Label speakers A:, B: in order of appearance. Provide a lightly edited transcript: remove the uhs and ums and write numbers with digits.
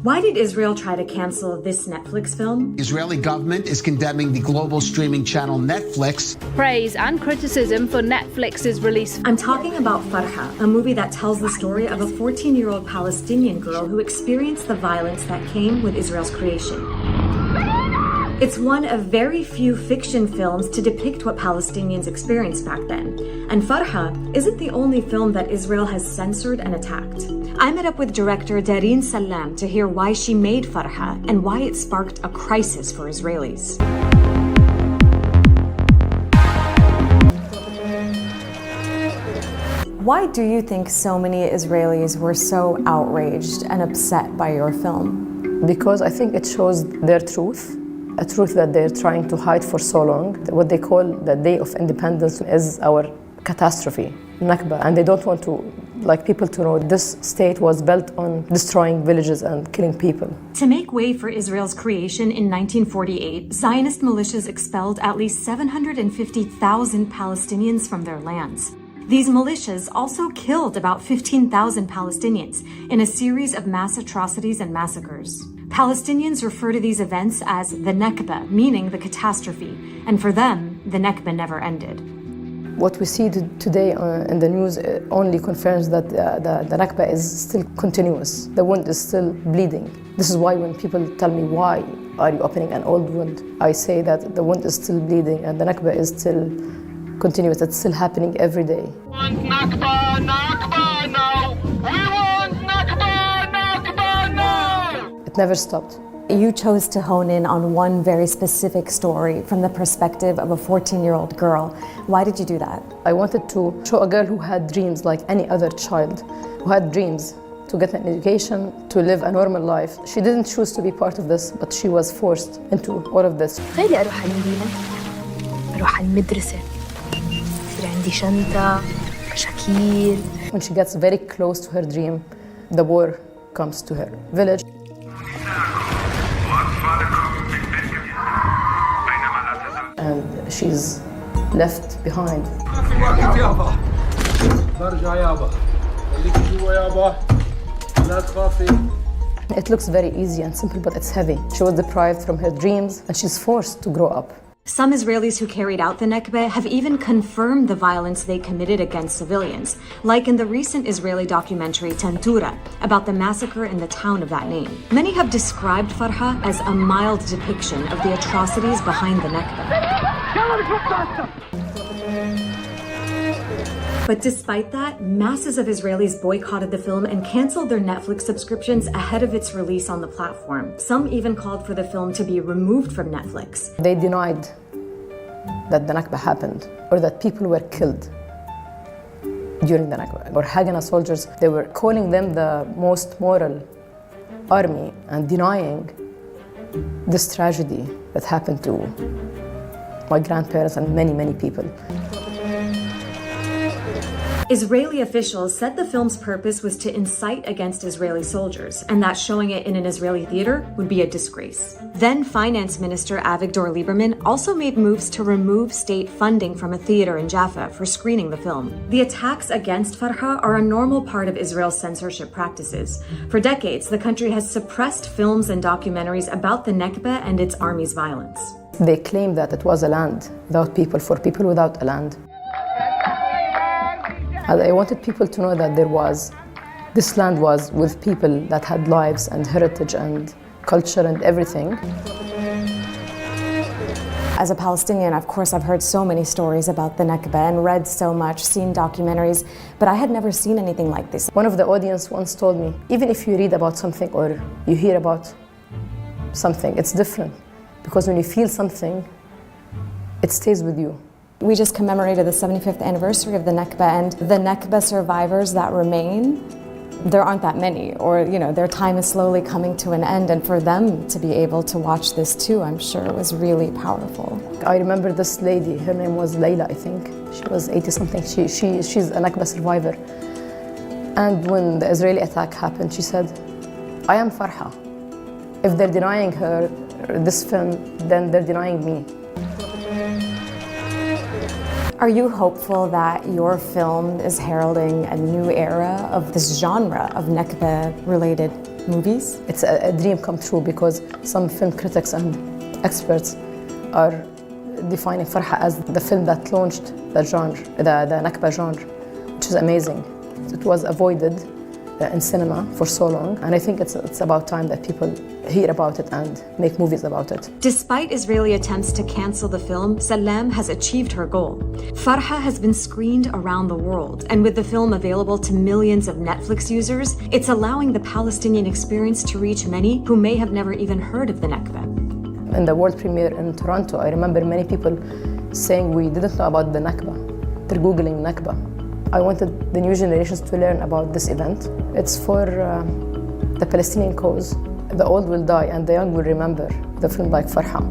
A: Why did Israel try to cancel this Netflix film?
B: Israeli government is condemning the global streaming channel Netflix.
C: Praise and criticism for Netflix's release.
A: I'm talking about Farha, a movie that tells the story of a 14-year-old Palestinian girl who experienced the violence that came with Israel's creation. It's one of very few fiction films to depict what Palestinians experienced back then. And Farha isn't the only film that Israel has censored and attacked. I met up with director Darin Sallam to hear why she made Farha and why it sparked a crisis for Israelis. Why do you think so many Israelis were so outraged and upset by your film?
D: Because I think it shows their truth. A truth that they're trying to hide for so long. What they call the Day of Independence is our catastrophe, Nakba, and they don't want people to know this state was built on destroying villages and killing people.
A: To make way for Israel's creation in 1948, Zionist militias expelled at least 750,000 Palestinians from their lands. These militias also killed about 15,000 Palestinians in a series of mass atrocities and massacres. Palestinians refer to these events as the Nakba, meaning the catastrophe, and for them, the Nakba never ended.
D: What we see today in the news only confirms that the Nakba is still continuous. The wound is still bleeding. This is why when people tell me, why are you opening an old wound? I say that the wound is still bleeding and the Nakba is still continuous. It's still happening every day.
E: We want Nakba, Nakba now! We want Nakba, Nakba now!
D: It never stopped.
A: You chose to hone in on one very specific story from the perspective of a 14-year-old girl. Why did you do that?
D: I wanted to show a girl who had dreams like any other child, who had dreams to get an education, to live a normal life. She didn't choose to be part of this, but she was forced into all of this.
F: تخيلي أروح المدينة، أروح المدرسة، يصير عندي شنطة، كشاكيل.
D: When she gets very close to her dream, the war comes to her village. And she's left behind. It looks very easy and simple, but it's heavy. She was deprived from her dreams and she's forced to grow up.
A: Some Israelis who carried out the Nakba have even confirmed the violence they committed against civilians, like in the recent Israeli documentary Tantura about the massacre in the town of that name. Many have described Farha as a mild depiction of the atrocities behind the Nakba. But despite that, masses of Israelis boycotted the film and canceled their Netflix subscriptions ahead of its release on the platform. Some even called for the film to be removed from Netflix.
D: They denied that the Nakba happened or that people were killed during the Nakba. Or Haganah soldiers, they were calling them the most moral army and denying this tragedy that happened to my grandparents and many, many people.
A: Israeli officials said the film's purpose was to incite against Israeli soldiers, and that showing it in an Israeli theater would be a disgrace. Then Finance Minister Avigdor Lieberman also made moves to remove state funding from a theater in Jaffa for screening the film. The attacks against Farha are a normal part of Israel's censorship practices. For decades, the country has suppressed films and documentaries about the Nakba and its army's violence.
D: They claimed that it was a land without people, for people without a land. And I wanted people to know that this land was with people that had lives and heritage and culture and everything.
A: As a Palestinian, of course, I've heard so many stories about the Nakba and read so much, seen documentaries, but I had never seen anything like this.
D: One of the audience once told me, even if you read about something or you hear about something, it's different. Because when you feel something, it stays with you.
A: We just commemorated the 75th anniversary of the Nakba, and the Nakba survivors that remain, there aren't that many, or their time is slowly coming to an end, and for them to be able to watch this too, I'm sure it was really powerful.
D: I remember this lady, her name was Layla, I think. She was 80-something, she's a Nakba survivor. And when the Israeli attack happened, she said, I am Farha. If they're denying her this film, then they're denying me.
A: Are you hopeful that your film is heralding a new era of this genre of Nakba-related
D: movies. It's a dream come true because some film critics and experts are defining Farha as the film that launched the genre, the Nakba genre, which is amazing. It was avoided in cinema for so long, and I think it's about time that people hear about it and make movies about it.
A: Despite Israeli attempts to cancel the film, Sallam has achieved her goal. Farha has been screened around the world, and with the film available to millions of Netflix users, it's allowing the Palestinian experience to reach many who may have never even heard of the Nakba.
D: In the world premiere in Toronto, I remember many people saying we didn't know about the Nakba. They're Googling Nakba. I wanted the new generations to learn about this event. It's for the Palestinian cause. The old will die and the young will remember the film like Farha.